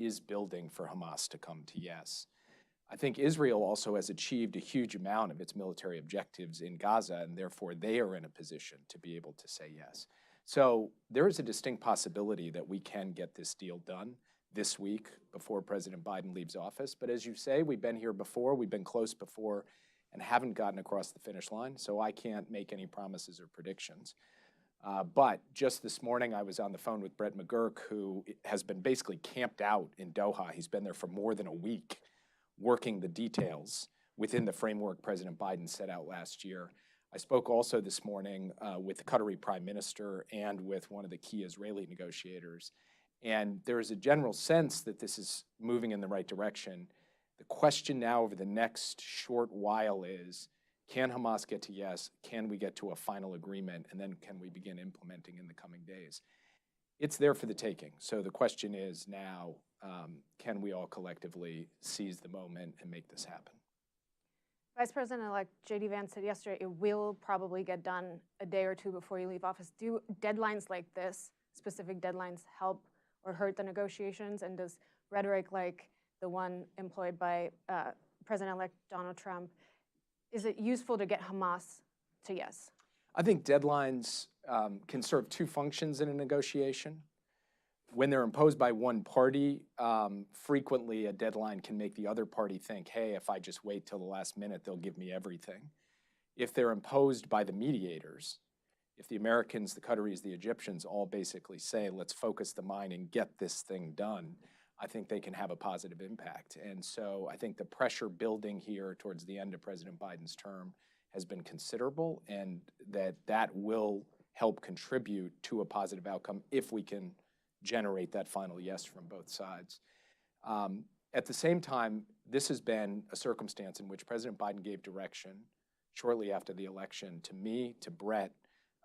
is building for Hamas to come to yes. I think Israel also has achieved a huge amount of its military objectives in Gaza, and therefore they are in a position to be able to say yes. So there is a distinct possibility that we can get this deal done this week before President Biden leaves office. But as you say, we've been here before, we've been close before, and haven't gotten across the finish line, so I can't make any promises or predictions. But just this morning, I was on the phone with Brett McGurk, who has been basically camped out in Doha. He's been there for more than a week, working the details within the framework President Biden set out last year. I spoke also this morning with the Qatari Prime Minister and with one of the key Israeli negotiators. And there is a general sense that this is moving in the right direction. The question now over the next short while is, can Hamas get to yes? Can we get to a final agreement? And then can we begin implementing in the coming days? It's there for the taking. So the question is now, can we all collectively seize the moment and make this happen? Vice President-elect J.D. Vance said yesterday it will probably get done a day or two before you leave office. Do deadlines like this, specific deadlines, help or hurt the negotiations? And does rhetoric like the one employed by President-elect Donald Trump, is it useful to get Hamas to yes? I think deadlines can serve two functions in a negotiation. When they're imposed by one party, frequently a deadline can make the other party think, hey, if I just wait till the last minute, they'll give me everything. If they're imposed by the mediators, if the Americans, the Qataris, the Egyptians all basically say, let's focus the mind and get this thing done, I think they can have a positive impact. And so I think the pressure building here towards the end of President Biden's term has been considerable, and that will help contribute to a positive outcome if we can generate that final yes from both sides. At the same time, this has been a circumstance in which President Biden gave direction shortly after the election to me, to Brett,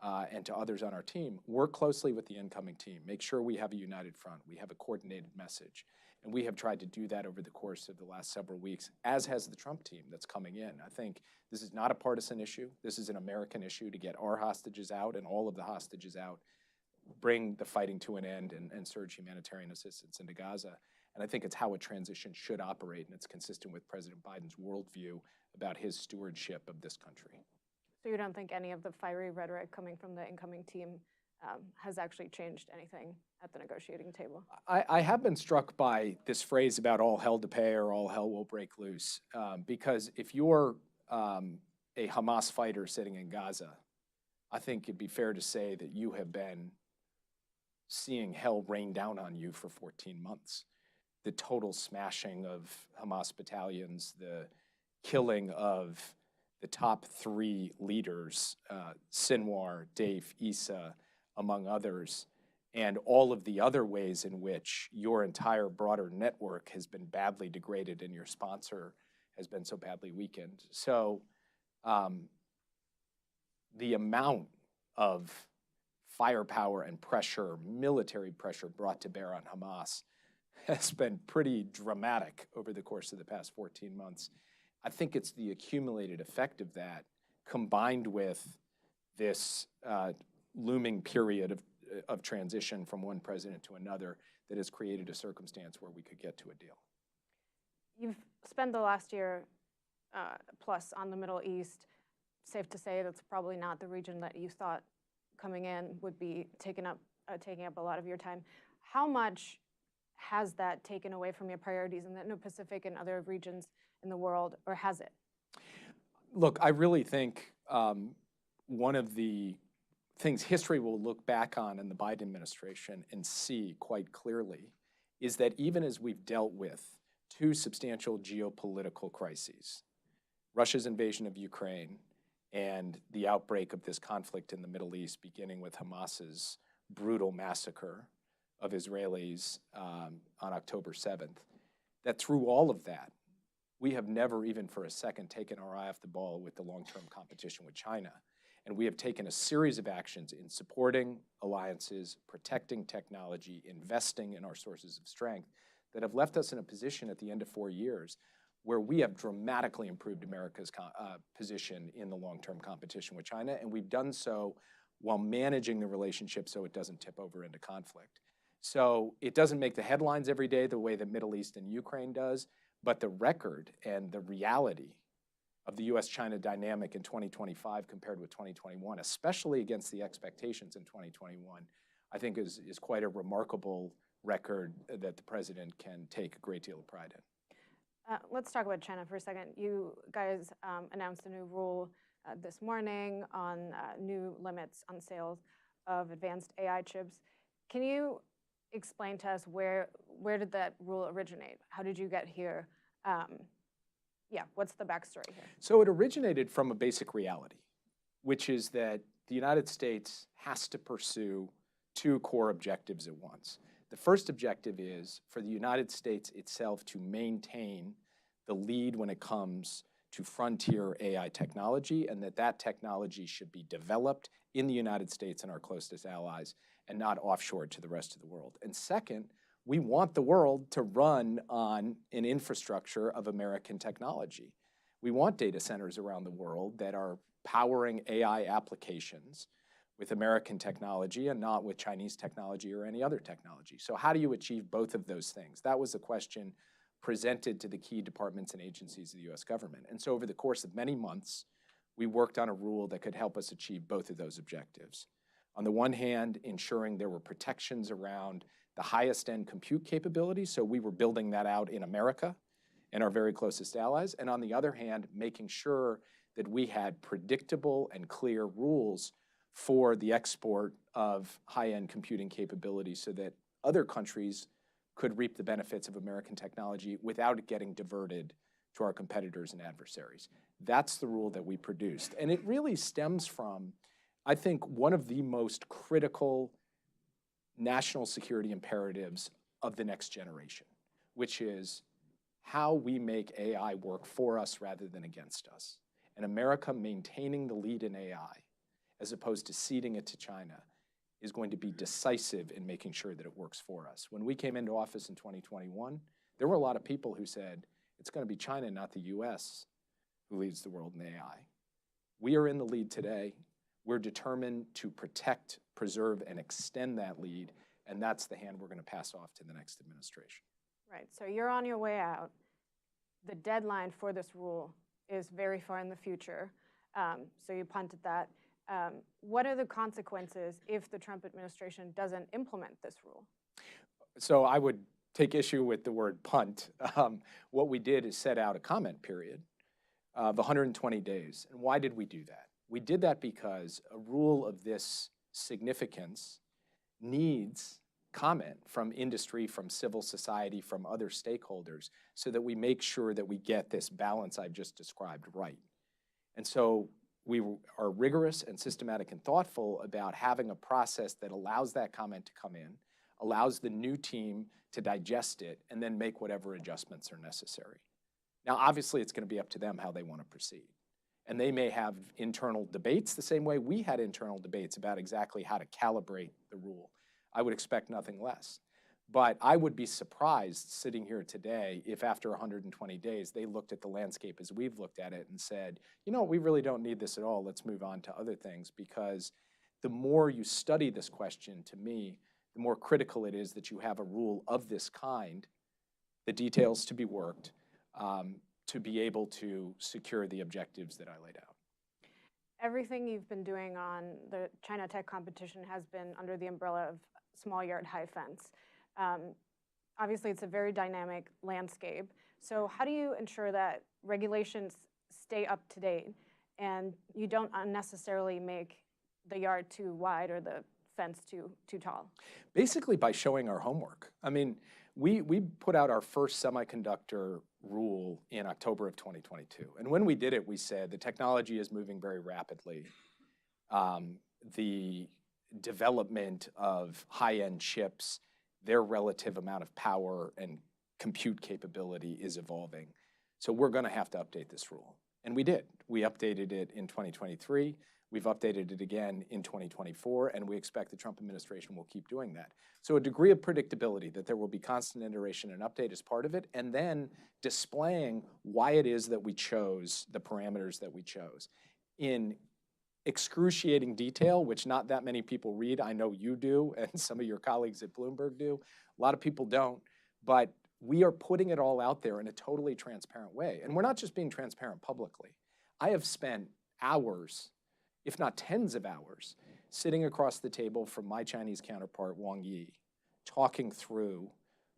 and to others on our team. Work closely with the incoming team. Make sure we have a united front. We have a coordinated message. And we have tried to do that over the course of the last several weeks, as has the Trump team that's coming in. I think this is not a partisan issue. This is an American issue to get our hostages out and all of the hostages out, bring the fighting to an end, and surge humanitarian assistance into Gaza. And I think it's how a transition should operate, and it's consistent with President Biden's worldview about his stewardship of this country. So you don't think any of the fiery rhetoric coming from the incoming team has actually changed anything at the negotiating table? I have been struck by this phrase about all hell to pay or all hell will break loose, because if you're a Hamas fighter sitting in Gaza, I think it'd be fair to say that you have been seeing hell rain down on you for 14 months. The total smashing of Hamas battalions, the killing of the top three leaders, Sinwar, Deif, Issa, among others, and all of the other ways in which your entire broader network has been badly degraded and your sponsor has been so badly weakened. So the amount of firepower and pressure, military pressure brought to bear on Hamas has been pretty dramatic over the course of the past 14 months. I think it's the accumulated effect of that combined with this looming period of transition from one president to another that has created a circumstance where we could get to a deal. You've spent the last year plus on the Middle East. Safe to say that's probably not the region that you thought coming in would be taking up a lot of your time. How much has that taken away from your priorities in the Indo-Pacific and other regions in the world, or has it? Look, I really think one of the things history will look back on in the Biden administration and see quite clearly is that even as we've dealt with two substantial geopolitical crises, Russia's invasion of Ukraine and the outbreak of this conflict in the Middle East, beginning with Hamas's brutal massacre of Israelis on October 7th, that through all of that, we have never even for a second taken our eye off the ball with the long-term competition with China. And we have taken a series of actions in supporting alliances, protecting technology, investing in our sources of strength that have left us in a position at the end of 4 years where we have dramatically improved America's position in the long-term competition with China. And we've done so while managing the relationship so it doesn't tip over into conflict. So it doesn't make the headlines every day the way the Middle East and Ukraine does, but the record and the reality of the US-China dynamic in 2025 compared with 2021, especially against the expectations in 2021, I think is quite a remarkable record that the president can take a great deal of pride in. Let's talk about China for a second. You guys announced a new rule this morning on new limits on sales of advanced AI chips. Can you explain to us where did that rule originate? How did you get here? Yeah, what's the backstory here? So it originated from a basic reality, which is that the United States has to pursue two core objectives at once. The first objective is for the United States itself to maintain the lead when it comes to frontier AI technology, and that technology should be developed in the United States and our closest allies and not offshore to the rest of the world. And second, we want the world to run on an infrastructure of American technology. We want data centers around the world that are powering AI applications with American technology and not with Chinese technology or any other technology. So how do you achieve both of those things? That was the question presented to the key departments and agencies of the US government. And so over the course of many months, we worked on a rule that could help us achieve both of those objectives. On the one hand, ensuring there were protections around the highest end compute capability, so we were building that out in America and our very closest allies. And on the other hand, making sure that we had predictable and clear rules for the export of high-end computing capability so that other countries could reap the benefits of American technology without it getting diverted to our competitors and adversaries. That's the rule that we produced. And it really stems from, I think, one of the most critical national security imperatives of the next generation, which is how we make AI work for us rather than against us. And America maintaining the lead in AI, as opposed to ceding it to China, is going to be decisive in making sure that it works for us. When we came into office in 2021, there were a lot of people who said, it's going to be China, not the US, who leads the world in AI. We are in the lead today. We're determined to protect, preserve, and extend that lead, and that's the hand we're going to pass off to the next administration. Right, so you're on your way out. The deadline for this rule is very far in the future, so you punted that. What are the consequences if the Trump administration doesn't implement this rule? So I would take issue with the word punt. What we did is set out a comment period of 120 days. And why did we do that? We did that because a rule of this significance needs comment from industry, from civil society, from other stakeholders, so that we make sure that we get this balance I've just described right. And so we are rigorous and systematic and thoughtful about having a process that allows that comment to come in, allows the new team to digest it, and then make whatever adjustments are necessary. Now, obviously, it's going to be up to them how they want to proceed. And they may have internal debates the same way we had internal debates about exactly how to calibrate the rule. I would expect nothing less. But I would be surprised sitting here today if after 120 days they looked at the landscape as we've looked at it and said, you know, we really don't need this at all. Let's move on to other things. Because the more you study this question, to me, the more critical it is that you have a rule of this kind, the details to be worked, to be able to secure the objectives that I laid out. Everything you've been doing on the China tech competition has been under the umbrella of small yard, high fence. Obviously, it's a very dynamic landscape. So how do you ensure that regulations stay up to date and you don't unnecessarily make the yard too wide or the fence too tall? Basically by showing our homework. I mean, we put out our first semiconductor rule in October of 2022. And when we did it, we said the technology is moving very rapidly. The development of high-end chips, their relative amount of power and compute capability is evolving. So we're going to have to update this rule. And we did. We updated it in 2023. We've updated it again in 2024, and we expect the Trump administration will keep doing that. So a degree of predictability that there will be constant iteration and update as part of it, and then displaying why it is that we chose the parameters that we chose. In excruciating detail, which not that many people read. I know you do, and some of your colleagues at Bloomberg do. A lot of people don't, but we are putting it all out there in a totally transparent way. And we're not just being transparent publicly. I have spent hours, if not tens of hours, sitting across the table from my Chinese counterpart, Wang Yi, talking through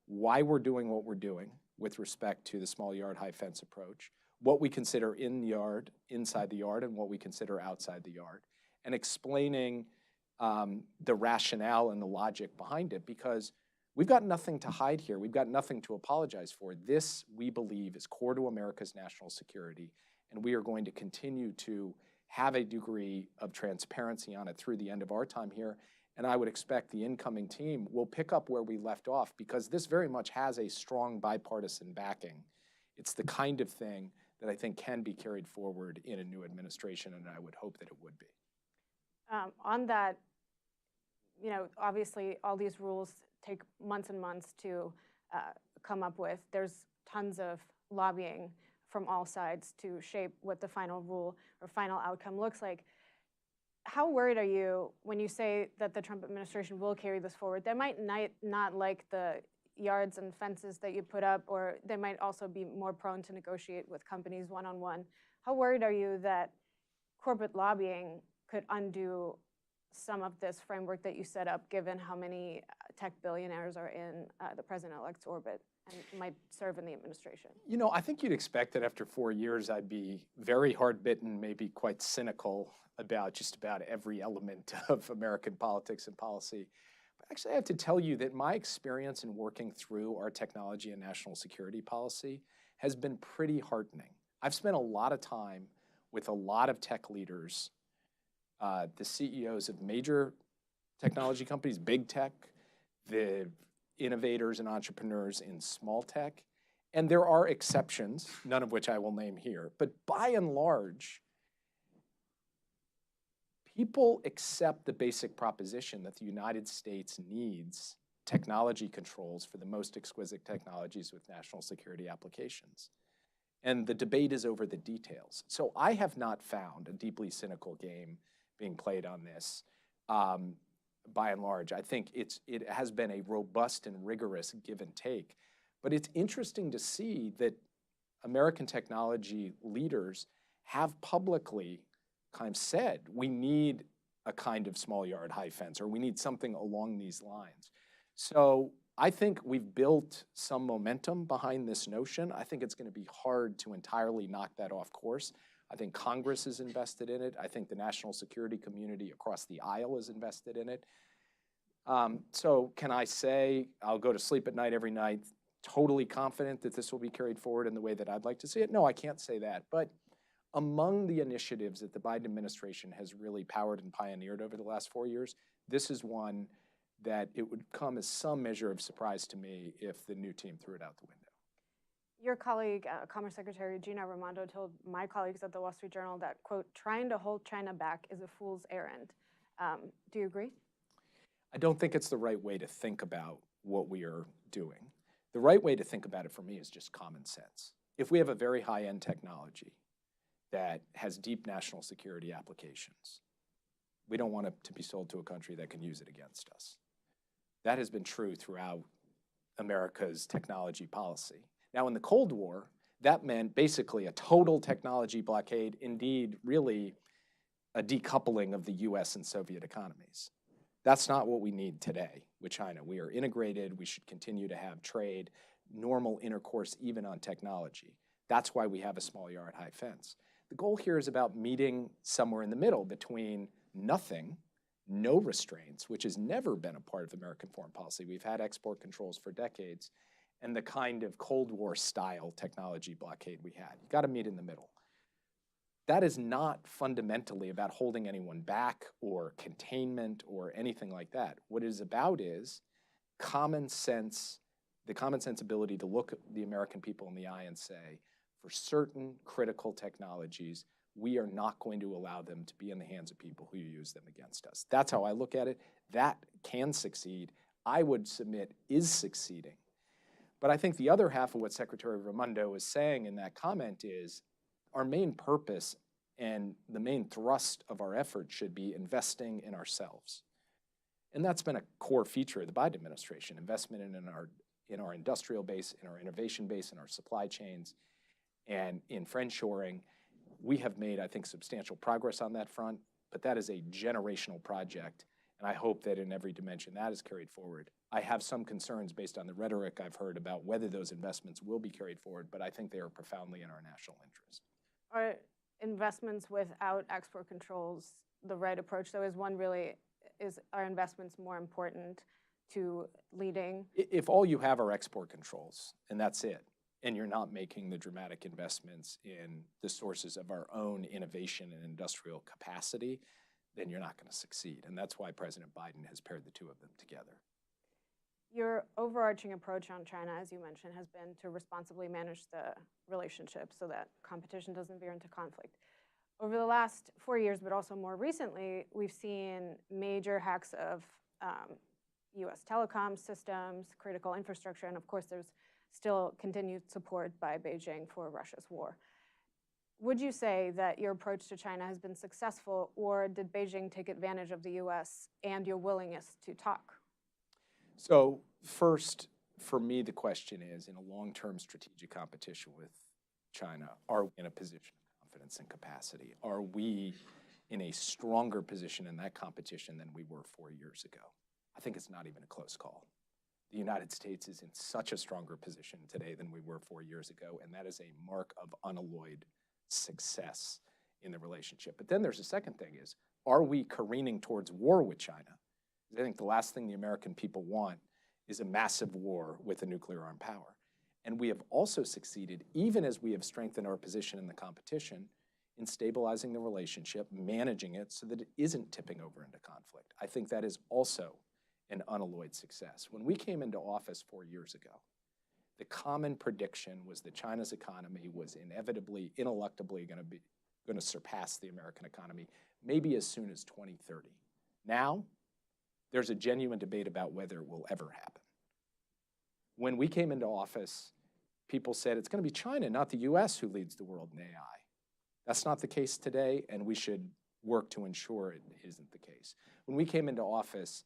why we're doing what we're doing with respect to the small yard, high fence approach, what we consider in the yard, inside the yard, and what we consider outside the yard, and explaining the rationale and the logic behind it, because we've got nothing to hide here. We've got nothing to apologize for. This, we believe, is core to America's national security, and we are going to continue to have a degree of transparency on it through the end of our time here. And I would expect the incoming team will pick up where we left off, because this very much has a strong bipartisan backing. It's the kind of thing that I think can be carried forward in a new administration, and I would hope that it would be. On that, obviously all these rules take months and months to come up with. There's tons of lobbying from all sides to shape what the final rule or final outcome looks like. How worried are you when you say that the Trump administration will carry this forward? They might not like the yards and fences that you put up, or they might also be more prone to negotiate with companies one-on-one. How worried are you that corporate lobbying could undo some of this framework that you set up, given how many tech billionaires are in the president-elect's orbit and might serve in the administration? I think you'd expect that after 4 years, I'd be very hard-bitten, maybe quite cynical about just about every element of American politics and policy. But actually, I have to tell you that my experience in working through our technology and national security policy has been pretty heartening. I've spent a lot of time with a lot of tech leaders, the CEOs of major technology companies, big tech, the innovators and entrepreneurs in small tech. And there are exceptions, none of which I will name here. But by and large, people accept the basic proposition that the United States needs technology controls for the most exquisite technologies with national security applications. And the debate is over the details. So I have not found a deeply cynical game being played on this. By and large, I think it has been a robust and rigorous give and take. But it's interesting to see that American technology leaders have publicly kind of said, we need a kind of small yard, high fence, or we need something along these lines. So I think we've built some momentum behind this notion. I think it's going to be hard to entirely knock that off course. I think Congress is invested in it. I think the national security community across the aisle is invested in it. So can I say I'll go to sleep at night every night totally confident that this will be carried forward in the way that I'd like to see it? No, I can't say that. But among the initiatives that the Biden administration has really powered and pioneered over the last 4 years, this is one that it would come as some measure of surprise to me if the new team threw it out the window. Your colleague, Commerce Secretary Gina Raimondo, told my colleagues at the Wall Street Journal that, quote, trying to hold China back is a fool's errand. Do you agree? I don't think it's the right way to think about what we are doing. The right way to think about it for me is just common sense. If we have a very high-end technology that has deep national security applications, we don't want it to be sold to a country that can use it against us. That has been true throughout America's technology policy. Now, in the Cold War, that meant basically a total technology blockade, indeed, really a decoupling of the US and Soviet economies. That's not what we need today with China. We are integrated. We should continue to have trade, normal intercourse, even on technology. That's why we have a small yard, high fence. The goal here is about meeting somewhere in the middle between nothing, no restraints, which has never been a part of American foreign policy. We've had export controls for decades, and the kind of Cold War style technology blockade we had. You got to meet in the middle. That is not fundamentally about holding anyone back or containment or anything like that. What it is about is common sense, the common sense ability to look at the American people in the eye and say, for certain critical technologies, we are not going to allow them to be in the hands of people who use them against us. That's how I look at it. That can succeed. I would submit is succeeding. But I think the other half of what Secretary Raimondo is saying in that comment is our main purpose And the main thrust of our effort should be investing in ourselves. And that's been a core feature of the Biden administration, investment in our industrial base, in our innovation base, in our supply chains, and in friendshoring. We have made, I think, substantial progress on that front, but that is a generational project, and I hope that in every dimension that is carried forward. I have some concerns based on the rhetoric I've heard about whether those investments will be carried forward, but I think they are profoundly in our national interest. Are investments without export controls the right approach, though? Are investments more important to leading? If all you have are export controls, and that's it, and you're not making the dramatic investments in the sources of our own innovation and industrial capacity, then you're not going to succeed. And that's why President Biden has paired the two of them together. Your overarching approach on China, as you mentioned, has been to responsibly manage the relationship so that competition doesn't veer into conflict. Over the last 4 years, but also more recently, we've seen major hacks of U.S. telecom systems, critical infrastructure, and of course there's still continued support by Beijing for Russia's war. Would you say that your approach to China has been successful, or did Beijing take advantage of the U.S. and your willingness to talk? So first, for me, the question is, in a long-term strategic competition with China, are we in a position of confidence and capacity? Are we in a stronger position in that competition than we were 4 years ago? I think it's not even a close call. The United States is in such a stronger position today than we were 4 years ago, and that is a mark of unalloyed success in the relationship. But then there's a second thing is, are we careening towards war with China? I think the last thing the American people want is a massive war with a nuclear armed power. And we have also succeeded, even as we have strengthened our position in the competition, in stabilizing the relationship, managing it so that it isn't tipping over into conflict. I think that is also an unalloyed success. When we came into office 4 years ago, the common prediction was that China's economy was inevitably, ineluctably going to surpass the American economy, maybe as soon as 2030. Now, there's a genuine debate about whether it will ever happen. When we came into office, people said it's going to be China, not the US, who leads the world in AI. That's not the case today, and we should work to ensure it isn't the case. When we came into office,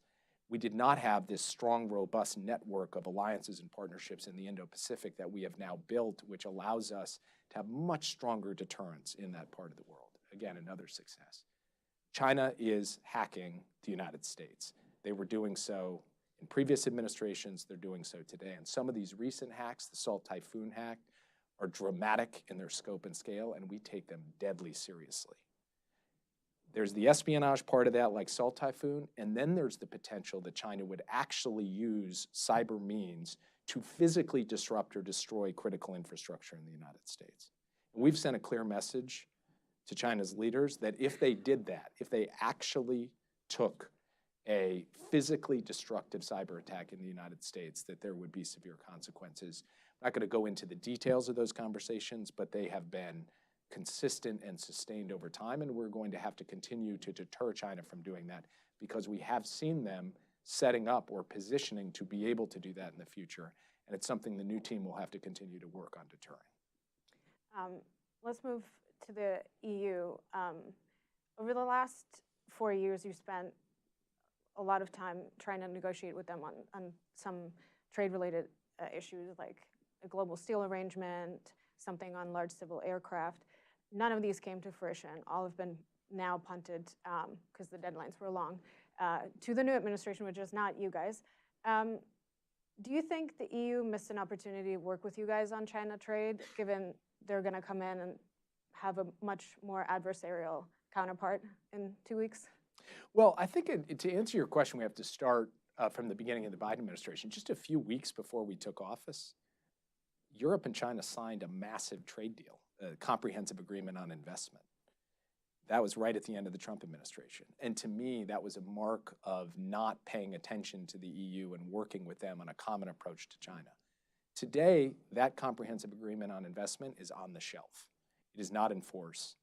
we did not have this strong, robust network of alliances and partnerships in the Indo-Pacific that we have now built, which allows us to have much stronger deterrence in that part of the world. Again, another success. China is hacking the United States. They were doing so in previous administrations. They're doing so today. And some of these recent hacks, the Salt Typhoon hack, are dramatic in their scope and scale, and we take them deadly seriously. There's the espionage part of that, like Salt Typhoon, and then there's the potential that China would actually use cyber means to physically disrupt or destroy critical infrastructure in the United States. And we've sent a clear message to China's leaders that if they did that, if they actually took a physically destructive cyber attack in the United States, that there would be severe consequences. I'm not going to go into the details of those conversations, but they have been consistent and sustained over time, and we're going to have to continue to deter China from doing that because we have seen them setting up or positioning to be able to do that in the future, and it's something the new team will have to continue to work on deterring. Let's move to the EU. Over the last 4 years, you spent a lot of time trying to negotiate with them on some trade-related issues like a global steel arrangement, something on large civil aircraft. None of these came to fruition. All have been now punted because the deadlines were long to the new administration, which is not you guys. Do you think the EU missed an opportunity to work with you guys on China trade, given they're going to come in and have a much more adversarial counterpart in 2 weeks? Well, I think to answer your question, we have to start from the beginning of the Biden administration. Just a few weeks before we took office, Europe and China signed a massive trade deal, a comprehensive agreement on investment. That was right at the end of the Trump administration. And to me, that was a mark of not paying attention to the EU and working with them on a common approach to China. Today, that comprehensive agreement on investment is on the shelf. It is not in force.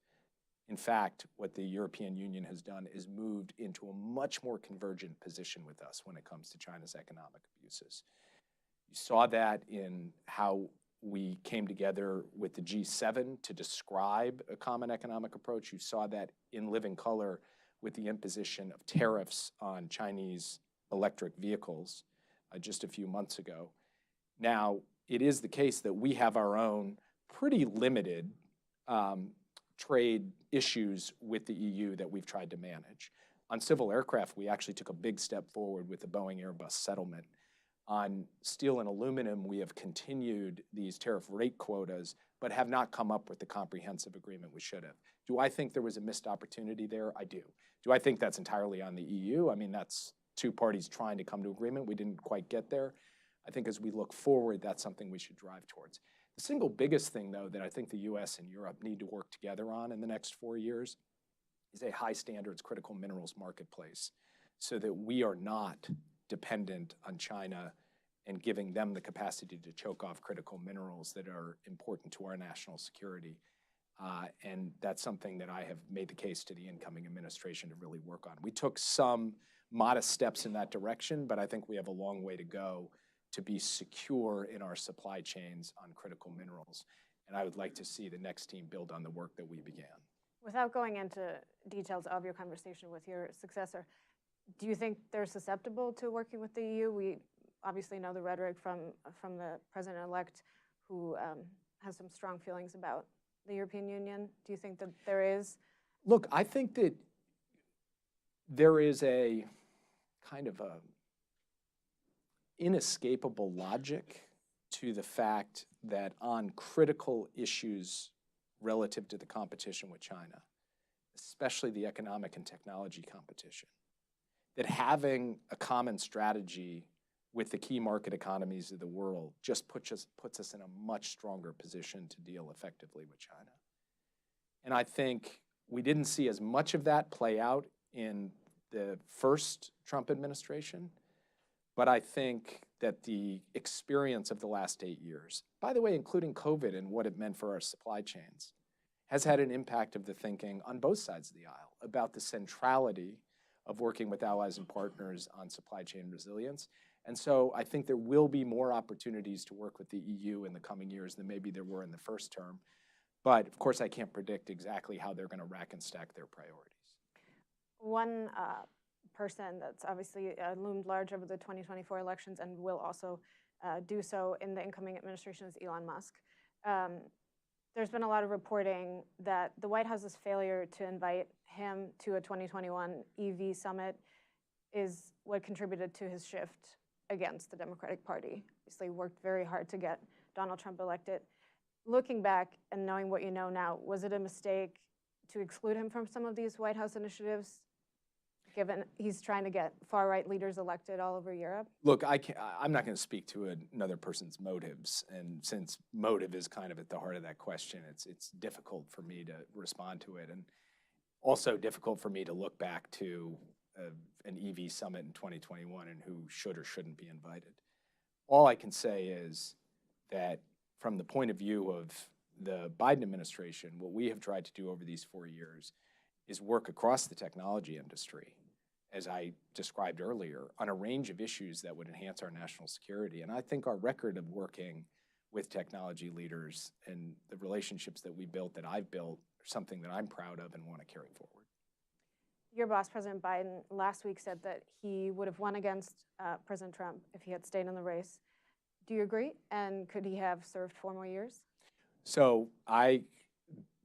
In fact, what the European Union has done is moved into a much more convergent position with us when it comes to China's economic abuses. You saw that in how We came together with the G7 to describe a common economic approach. You saw that in living color with the imposition of tariffs on Chinese electric vehicles just a few months ago. Now, it is the case that we have our own pretty limited trade issues with the EU that we've tried to manage. On civil aircraft, we actually took a big step forward with the Boeing Airbus settlement. On steel and aluminum, we have continued these tariff rate quotas, but have not come up with the comprehensive agreement we should have. Do I think there was a missed opportunity there? I do. Do I think that's entirely on the EU? I mean, that's two parties trying to come to agreement. We didn't quite get there. I think as we look forward, that's something we should drive towards. The single biggest thing, though, that I think the US and Europe need to work together on in the next 4 years is a high standards critical minerals marketplace so that we are not dependent on China and giving them the capacity to choke off critical minerals that are important to our national security. And that's something that I have made the case to the incoming administration to really work on. We took some modest steps in that direction, but I think we have a long way to go to be secure in our supply chains on critical minerals. And I would like to see the next team build on the work that we began. Without going into details of your conversation with your successor, do you think they're susceptible to working with the EU? We obviously know the rhetoric from the president-elect who has some strong feelings about the European Union. Do you think that there is? Look, I think that there is a kind of a inescapable logic to the fact that on critical issues relative to the competition with China, especially the economic and technology competition, that having a common strategy with the key market economies of the world just puts us in a much stronger position to deal effectively with China. And I think we didn't see as much of that play out in the first Trump administration, but I think that the experience of the last 8 years, by the way, including COVID and what it meant for our supply chains, has had an impact of the thinking on both sides of the aisle about the centrality of working with allies and partners on supply chain resilience. And so I think there will be more opportunities to work with the EU in the coming years than maybe there were in the first term. But of course, I can't predict exactly how they're going to rack and stack their priorities. One person that's obviously loomed large over the 2024 elections and will also do so in the incoming administration is Elon Musk. There's been a lot of reporting that the White House's failure to invite him to a 2021 EV summit is what contributed to his shift against the Democratic Party. Obviously worked very hard to get Donald Trump elected. Looking back and knowing what you know now, was it a mistake to exclude him from some of these White House initiatives, given he's trying to get far-right leaders elected all over Europe? Look, I'm not going to speak to another person's motives, and since motive is kind of at the heart of that question, it's difficult for me to respond to it, and also difficult for me to look back to an EV summit in 2021 and who should or shouldn't be invited. All I can say is that from the point of view of the Biden administration, what we have tried to do over these 4 years is work across the technology industry, as I described earlier, on a range of issues that would enhance our national security. And I think our record of working with technology leaders and the relationships that we built, that I've built, are something that I'm proud of and want to carry forward. Your boss, President Biden, last week said that he would have won against President Trump if he had stayed in the race. Do you agree? And could he have served 4 more years? So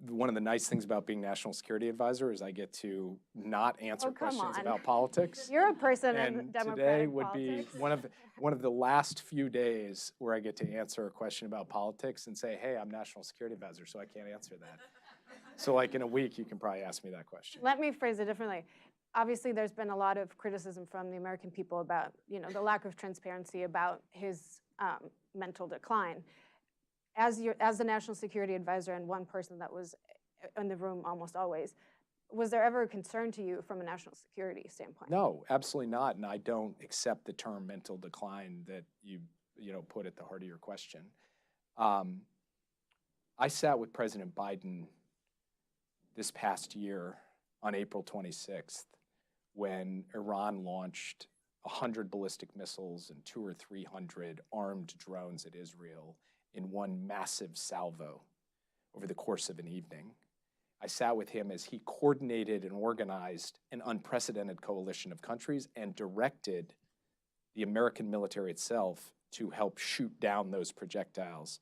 one of the nice things about being National Security Advisor is I get to not answer questions about politics. You're a person and in Democratic today would politics. be one of the last few days where I get to answer a question about politics and say, hey, I'm National Security Advisor, so I can't answer that. So like in a week, you can probably ask me that question. Let me phrase it differently. Obviously, there's been a lot of criticism from the American people about, the lack of transparency about his mental decline. As the National Security Advisor and one person that was in the room almost always, was there ever a concern to you from a national security standpoint? No, absolutely not. And I don't accept the term mental decline that you put at the heart of your question. I sat with President Biden this past year on April 26th when Iran launched 100 ballistic missiles and 200 or 300 armed drones at Israel in one massive salvo over the course of an evening. I sat with him as he coordinated and organized an unprecedented coalition of countries and directed the American military itself to help shoot down those projectiles,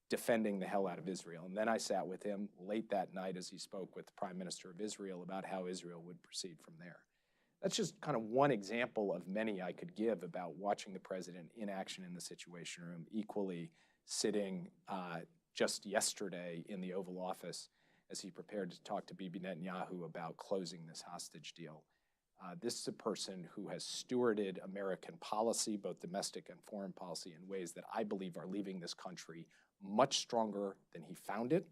defending the hell out of Israel. And then I sat with him late that night as he spoke with the Prime Minister of Israel about how Israel would proceed from there. That's just kind of one example of many I could give about watching the president in action in the Situation Room, equally sitting just yesterday in the Oval Office as he prepared to talk to Bibi Netanyahu about closing this hostage deal. This is a person who has stewarded American policy, both domestic and foreign policy, in ways that I believe are leaving this country much stronger than he found it.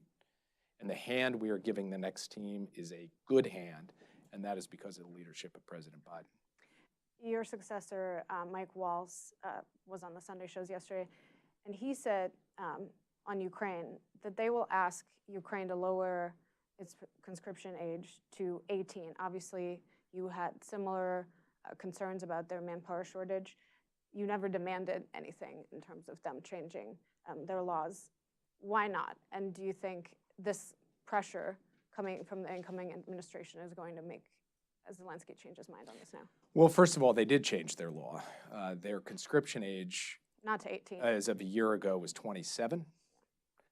And the hand we are giving the next team is a good hand, and that is because of the leadership of President Biden. Your successor, Mike Waltz, was on the Sunday shows yesterday, and he said on Ukraine that they will ask Ukraine to lower its conscription age to 18. Obviously, you had similar concerns about their manpower shortage. You never demanded anything in terms of them changing their laws. Why not? And do you think this pressure coming from the incoming administration is going to make as the landscape changes mind on this now? Well, first of all, they did change their law. Their conscription age, not to 18, as of a year ago, was 27.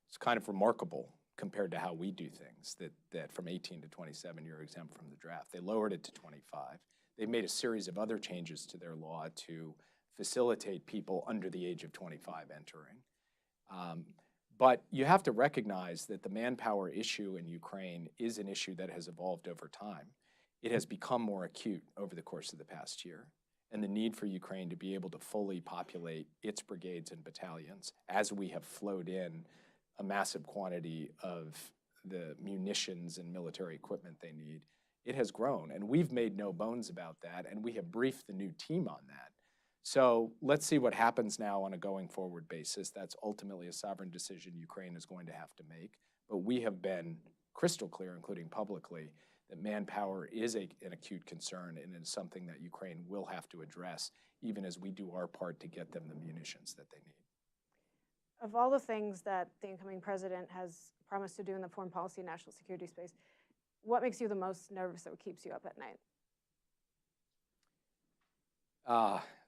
It's kind of remarkable compared to how we do things, that from 18 to 27, you're exempt from the draft. They lowered it to 25. They made a series of other changes to their law to facilitate people under the age of 25 entering. But you have to recognize that the manpower issue in Ukraine is an issue that has evolved over time. It has become more acute over the course of the past year, and the need for Ukraine to be able to fully populate its brigades and battalions as we have flowed in a massive quantity of the munitions and military equipment they need, it has grown. And we've made no bones about that, and we have briefed the new team on that. So let's see what happens now on a going forward basis. That's ultimately a sovereign decision Ukraine is going to have to make. But we have been crystal clear, including publicly, that manpower is an acute concern, and it's something that Ukraine will have to address, even as we do our part to get them the munitions that they need. Of all the things that the incoming president has promised to do in the foreign policy and national security space, what makes you the most nervous or keeps you up at night?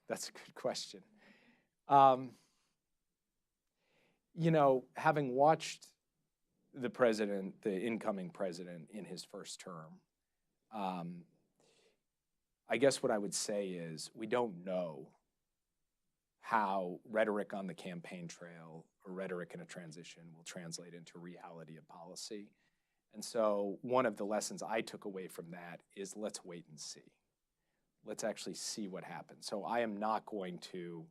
That's a good question. You know, having watched the president, the incoming president, in his first term, I guess what I would say is we don't know how rhetoric on the campaign trail or rhetoric in a transition will translate into reality of policy. And so one of the lessons I took away from that is let's wait and see. Let's actually see what happens. So I am not going to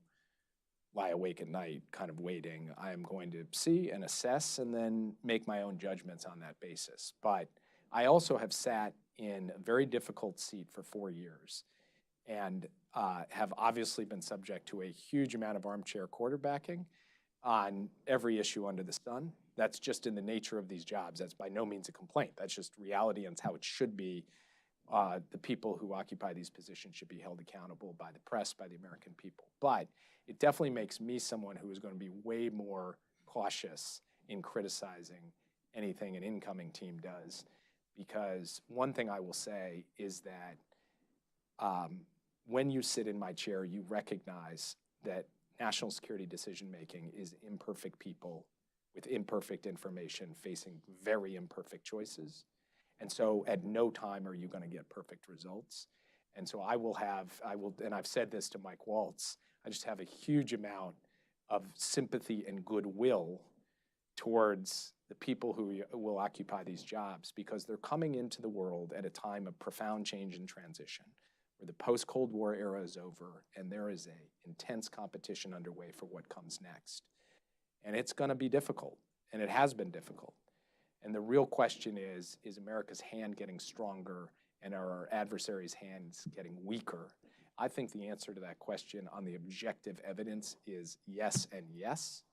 lie awake at night kind of waiting. I am going to see and assess and then make my own judgments on that basis. But I also have sat in a very difficult seat for 4 years and have obviously been subject to a huge amount of armchair quarterbacking on every issue under the sun. That's just in the nature of these jobs. That's by no means a complaint. That's just reality and how it should be. The people who occupy these positions should be held accountable by the press, by the American people. But it definitely makes me someone who is going to be way more cautious in criticizing anything an incoming team does. Because one thing I will say is that when you sit in my chair, you recognize that national security decision-making is imperfect people with imperfect information facing very imperfect choices. And so at no time are you going to get perfect results. And so and I've said this to Mike Waltz, I just have a huge amount of sympathy and goodwill towards the people who will occupy these jobs, because they're coming into the world at a time of profound change and transition, where the post-Cold War era is over and there is an intense competition underway for what comes next. And it's going to be difficult, and it has been difficult. And the real question is America's hand getting stronger and are our adversaries' hands getting weaker? I think the answer to that question on the objective evidence is yes and yes.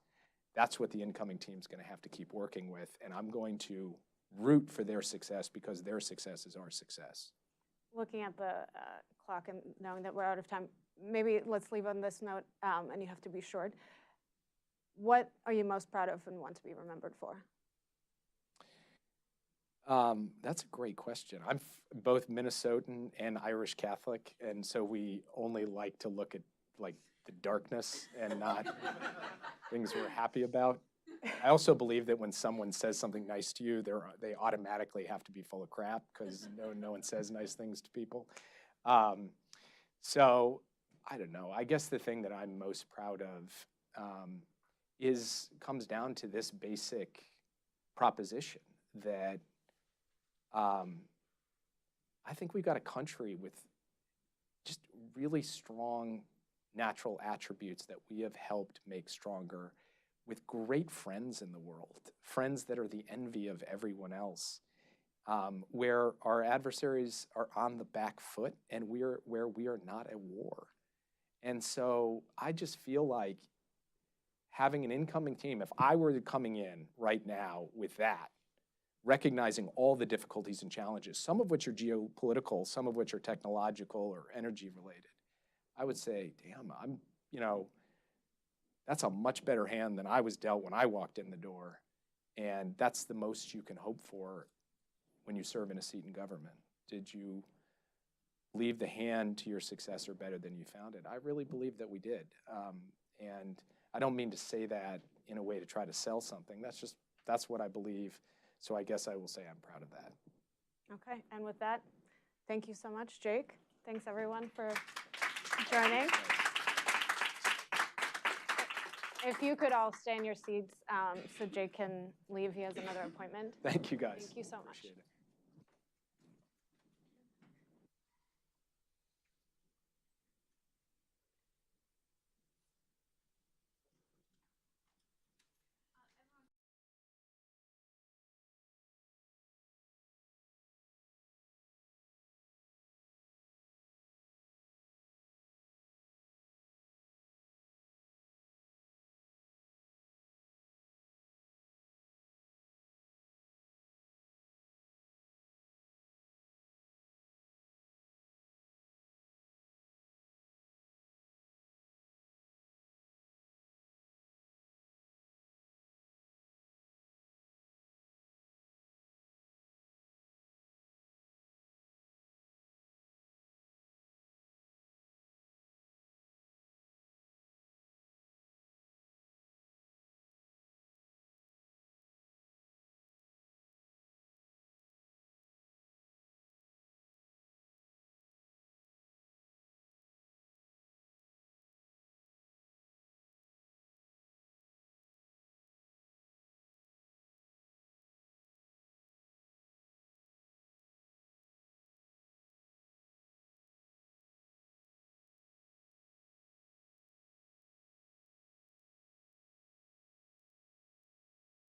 That's what the incoming team's going to have to keep working with, and I'm going to root for their success because their success is our success. Looking at the clock and knowing that we're out of time, maybe let's leave on this note, and you have to be short. What are you most proud of and want to be remembered for? That's a great question. I'm both Minnesotan and Irish Catholic, and so we only like to look at like the darkness and not things we're happy about. I also believe that when someone says something nice to you, they automatically have to be full of crap because no one says nice things to people. So I don't know. I guess the thing that I'm most proud of comes down to this basic proposition that I think we've got a country with just really strong natural attributes that we have helped make stronger, with great friends in the world, friends that are the envy of everyone else, where our adversaries are on the back foot and where we are not at war. And so I just feel like having an incoming team, if I were coming in right now with that, recognizing all the difficulties and challenges, some of which are geopolitical, some of which are technological or energy related, I would say, damn, that's a much better hand than I was dealt when I walked in the door. And that's the most you can hope for when you serve in a seat in government. Did you leave the hand to your successor better than you found it? I really believe that we did. And I don't mean to say that in a way to try to sell something. That's what I believe. So I guess I will say I'm proud of that. Okay, and with that, thank you so much, Jake. Thanks everyone for joining. If you could all stay in your seats so Jake can leave, he has another appointment. Thank you guys. Thank you so much. Appreciate it.